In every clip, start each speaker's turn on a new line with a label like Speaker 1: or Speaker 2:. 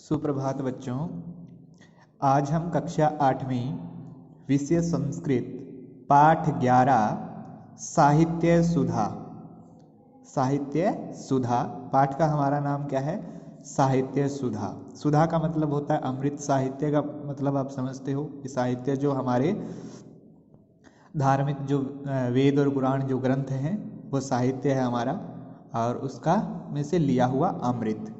Speaker 1: सुप्रभात बच्चों। आज हम कक्षा 8वीं विषय संस्कृत पाठ 11 साहित्य सुधा। साहित्य सुधा पाठ का हमारा नाम क्या है? साहित्य सुधा। सुधा का मतलब होता है अमृत। साहित्य का मतलब आप समझते हो कि साहित्य जो हमारे धार्मिक जो वेद और पुराण जो ग्रंथ हैं वो साहित्य है हमारा, और उसका में से लिया हुआ अमृत।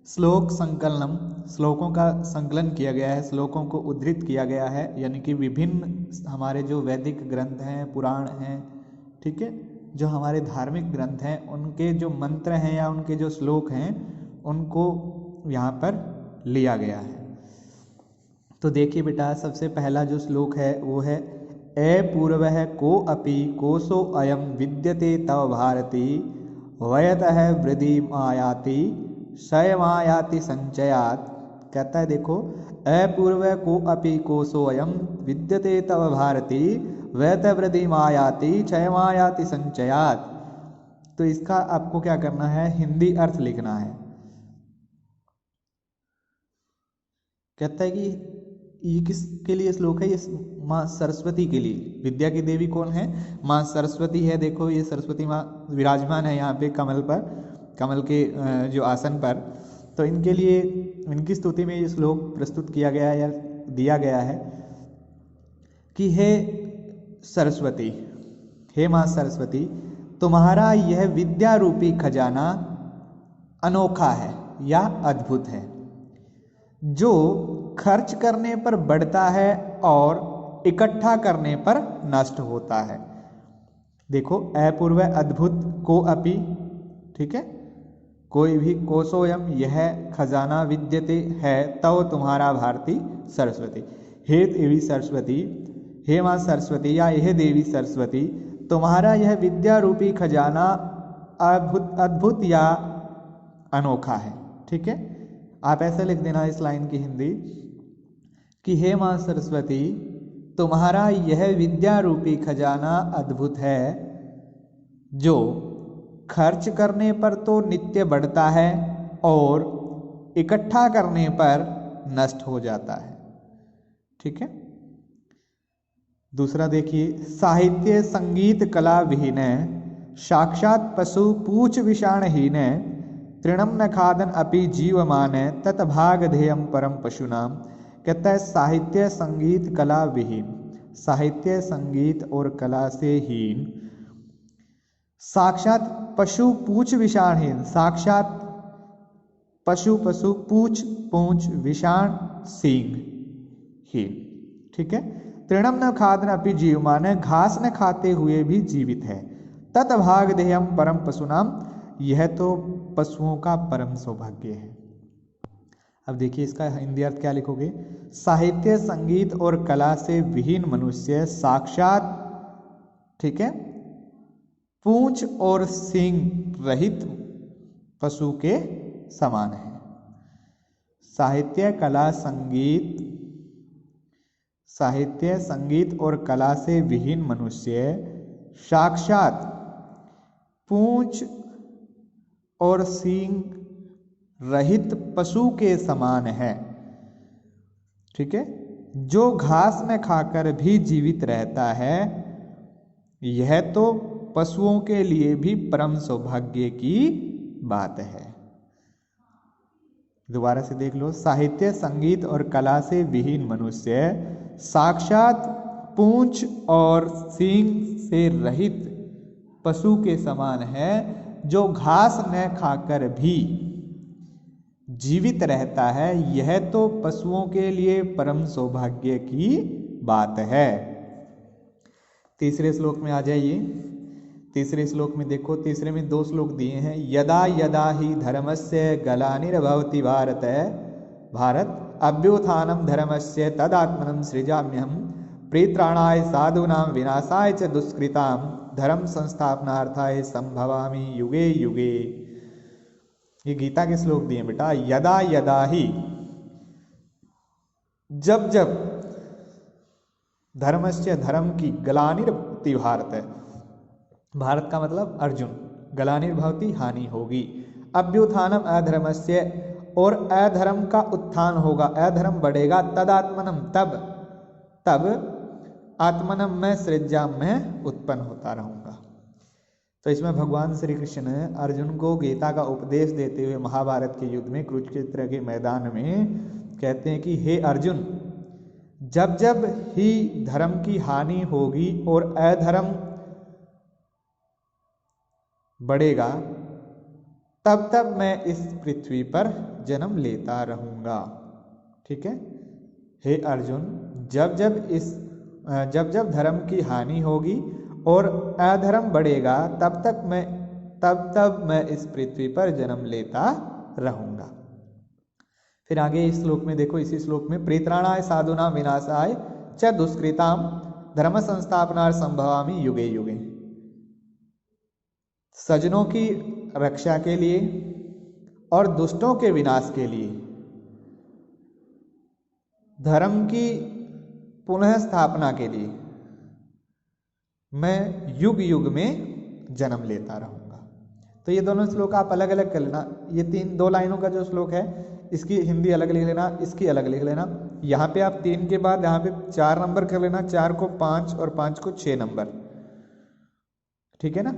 Speaker 1: श्लोक संकलनम, श्लोकों का संकलन किया गया है, श्लोकों को उद्धृत किया गया है, यानी कि विभिन्न हमारे जो वैदिक ग्रंथ हैं, पुराण हैं, ठीक है, जो हमारे धार्मिक ग्रंथ हैं उनके जो मंत्र हैं या उनके जो श्लोक हैं उनको यहाँ पर लिया गया है। तो देखिए बेटा, सबसे पहला जो श्लोक है वो है ए पूर्वः को अपि कोशो अयम विद्यते तव भारती वयतः वृद्धि मायाति क्षयमायाति संचयात। कहता है देखो, अपूर्व को अपि कोशो अयम विद्यते तव भारती वयतः वृद्धि मायाति क्षयमायाति संचयात। तो इसका आपको क्या करना है? हिंदी अर्थ लिखना है। कहता है कि ये किसके लिए श्लोक है? ये माँ सरस्वती के लिए। विद्या की देवी कौन है? माँ सरस्वती है। देखो ये सरस्वती माँ विराजमान है यहाँ पे कमल पर, कमल के जो आसन पर। तो इनके लिए, इनकी स्तुति में ये श्लोक प्रस्तुत किया गया है या दिया गया है कि हे सरस्वती, हे माँ सरस्वती, तुम्हारा यह विद्या रूपी खजाना अनोखा है या अद्भुत है, जो खर्च करने पर बढ़ता है और इकट्ठा करने पर नष्ट होता है। देखो, अपूर्व अद्भुत को अपि, ठीक है, कोई भी, कोशोयम यह खजाना विद्यते है तव तुम्हारा भारती सरस्वती। हे देवी सरस्वती, हे माँ सरस्वती या यह देवी सरस्वती, तुम्हारा यह विद्या रूपी खजाना अद्भुत या अनोखा है। ठीक है, आप ऐसे लिख देना इस लाइन की हिंदी कि हे माँ सरस्वती, तुम्हारा यह विद्या रूपी खजाना अद्भुत है, जो खर्च करने पर तो नित्य बढ़ता है और इकट्ठा करने पर नष्ट हो जाता है। ठीक है, दूसरा देखिए, साहित्य संगीत कला विहीन, साक्षात पशु पूछ विषाणहीन, तृणम न खादन अपि जीवमान, तत्भाग ध्येयम परम पशुनाम। कहता है साहित्य संगीत कला विहीन, साहित्य संगीत और कला से हीन, साक्षात पशु पूछ विषाणहीन, साक्षात पशु, पशु पूछ पूंछ, विषाण सींग हीन। ठीक है, तृणम न खादन अपि जीवमान, घास न खाते हुए भी जीवित है, तत्भाग ध्येयम परम पशुनाम, यह तो पशुओं का परम सौभाग्य है। अब देखिए इसका हिंदी अर्थ क्या लिखोगे? साहित्य संगीत और कला से विहीन मनुष्य साक्षात, ठीक है, पूंछ और सींग रहित पशु के समान है। साहित्य कला संगीत, साहित्य संगीत और कला से विहीन मनुष्य साक्षात पूंछ और सींग रहित पशु के समान है। ठीक है, जो घास न खाकर भी जीवित रहता है, यह तो पशुओं के लिए भी परम सौभाग्य की बात है। दोबारा से देख लो, साहित्य संगीत और कला से विहीन मनुष्य साक्षात पूंछ और सींग से रहित पशु के समान है, जो घास न खाकर भी जीवित रहता है, यह तो पशुओं के लिए परम सौभाग्य की बात है। तीसरे श्लोक में आ जाइए। तीसरे श्लोक में देखो, तीसरे में दो श्लोक दिए हैं। यदा यदा ही धर्मस्य ग्लानिर्भवति भारत, भारत अभ्युत्थानं धर्मस्य तदात्मनं सृजाम्यहं, परित्राणाय साधूनां विनाशाय च दुष्कृतां, धर्म संस्थापनार्थाय संभवामि युगे युगे। ये गीता के श्लोक दिए बेटा। यदा यदा ही, जब जब, धर्मस्य धर्म की, ग्लानिर्भवति भारत, भारत का मतलब अर्जुन, ग्लानिर्भवति हानि होगी, अभ्युत्थानम अधर्मस्य और अधर्म का उत्थान होगा, अधर्म बढ़ेगा, तदात्मनम तब आत्मनम मैं सृज्याम में उत्पन्न होता रहूंगा। तो इसमें भगवान श्री कृष्ण अर्जुन को गीता का उपदेश देते हुए महाभारत के युद्ध में कुरुक्षेत्र के मैदान में कहते हैं कि हे अर्जुन, जब जब ही धर्म की हानि होगी और अधर्म बढ़ेगा, तब तब मैं इस पृथ्वी पर जन्म लेता रहूंगा। ठीक है, हे अर्जुन, जब जब धर्म की हानि होगी और अधर्म बढ़ेगा, तब मैं इस पृथ्वी पर जन्म लेता रहूंगा। फिर आगे इस श्लोक में देखो, इसी श्लोक में प्रेत्राणाय साधुनां विनाशाय च दुष्कृताम धर्म संस्थापनार्थ संभवामि युगे युगे। सज्जनों की रक्षा के लिए और दुष्टों के विनाश के लिए, धर्म की पुनः स्थापना के लिए मैं युग युग में जन्म लेता रहूंगा। तो ये दोनों श्लोक आप अलग अलग कर लेना। ये 2 लाइनों का जो श्लोक है, इसकी हिंदी अलग लिख लेना, इसकी अलग लिख लेना। यहाँ पे आप 3 के बाद यहाँ पे 4 नंबर कर लेना, 4 को 5 और 5 को 6 नंबर। ठीक है ना।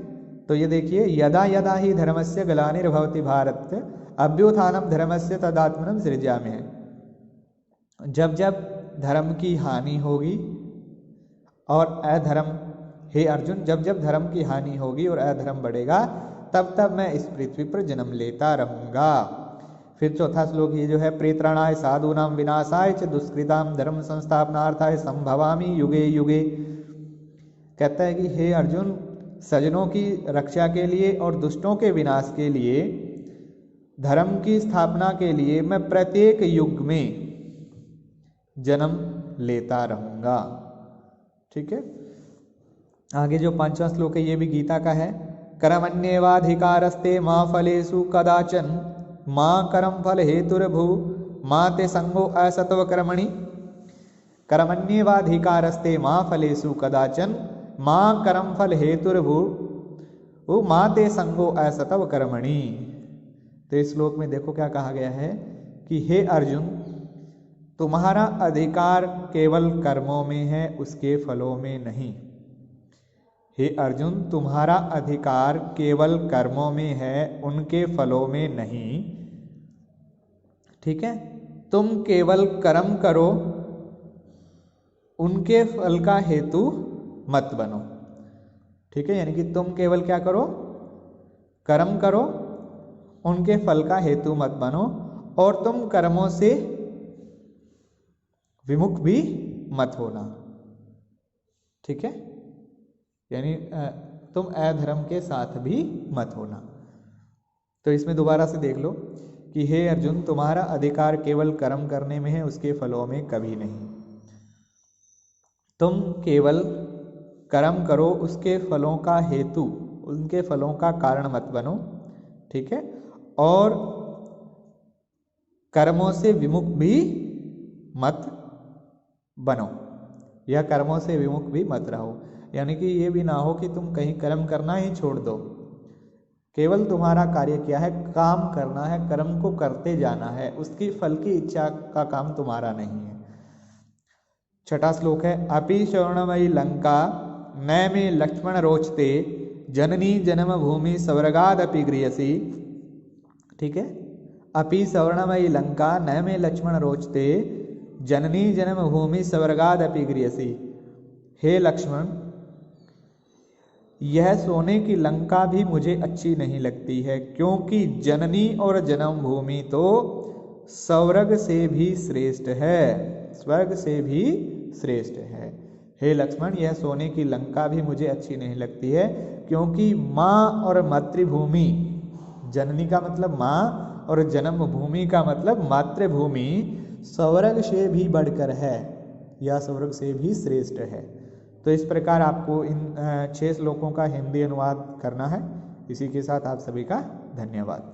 Speaker 1: तो ये देखिए, यदा यदा ही धर्मस्य ग्लानिर्भवति भारत अभ्युत्थानम धर्मस्य तदात्मनम सृजामि है। जब जब धर्म की हानि होगी और अधर्म, हे अर्जुन, जब जब धर्म की हानि होगी और अधर्म बढ़ेगा, तब तब मैं इस पृथ्वी पर जन्म लेता रहूंगा। फिर चौथा श्लोक ये जो है, प्रेत्राणाय साधूनां विनाशाय च दुष्कृताम धर्म संस्थापनार्थाय संभवामि युगे युगे। कहता है कि हे अर्जुन, सज्जनों की रक्षा के लिए और दुष्टों के विनाश के लिए, धर्म की स्थापना के लिए मैं प्रत्येक युग में जन्म लेता रहूंगा। ठीक है। आगे जो 5वां श्लोक है, ये भी गीता का है। कर्मण्येवाधिकारस्ते मा फलेषु कदाचन मा कर्म फल हेतुर्भु मा ते संगो असतव कर्मणि। कर्मण्येवाधिकारस्ते मा फलेषु कदाचन मा कर्म फल हेतुर्भु मा ते संगो असतव कर्मणि। तो इस श्लोक में देखो क्या कहा गया है कि हे अर्जुन, तुम्हारा अधिकार केवल कर्मों में है, उसके फलों में नहीं। हे अर्जुन, तुम्हारा अधिकार केवल कर्मों में है, उनके फलों में नहीं। ठीक है। तुम केवल कर्म करो, उनके फल का हेतु मत बनो। ठीक है, यानी कि तुम केवल क्या करो, कर्म करो, उनके फल का हेतु मत बनो, और तुम कर्मों से विमुख भी मत होना। ठीक है, यानी तुम अधर्म के साथ भी मत होना। तो इसमें दोबारा से देख लो कि हे अर्जुन, तुम्हारा अधिकार केवल कर्म करने में है, उसके फलों में कभी नहीं। तुम केवल कर्म करो, उसके फलों का हेतु, उनके फलों का कारण मत बनो। ठीक है, और कर्मों से विमुख भी मत बनो, या कर्मों से विमुख भी मत रहो। यानी कि ये भी ना हो कि तुम कहीं कर्म करना ही छोड़ दो। केवल तुम्हारा कार्य क्या है, काम करना है, कर्म को करते जाना है, उसकी फल की इच्छा का काम तुम्हारा नहीं है। 6वां श्लोक है, अपि स्वर्णमयी लंका न मे लक्ष्मण रोचते जननी जन्म भूमि स्वर्गादपि गृहसि। ठीक है, अपि स्वर्णमयी लंका न मे लक्ष्मण रोचते जननी जन्म भूमि स्वर्गादपि गृहसि। हे लक्ष्मण, यह सोने की लंका भी मुझे अच्छी नहीं लगती है, क्योंकि जननी और जन्मभूमि तो स्वर्ग से भी श्रेष्ठ है, स्वर्ग से भी श्रेष्ठ है। हे लक्ष्मण, यह सोने की लंका भी मुझे अच्छी नहीं लगती है, क्योंकि माँ और मातृभूमि, जननी का मतलब माँ और जन्मभूमि का मतलब मातृभूमि, स्वर्ग से भी बढ़कर है या स्वर्ग से भी श्रेष्ठ है। तो इस प्रकार आपको इन 6 श्लोकों का हिंदी अनुवाद करना है। इसी के साथ आप सभी का धन्यवाद।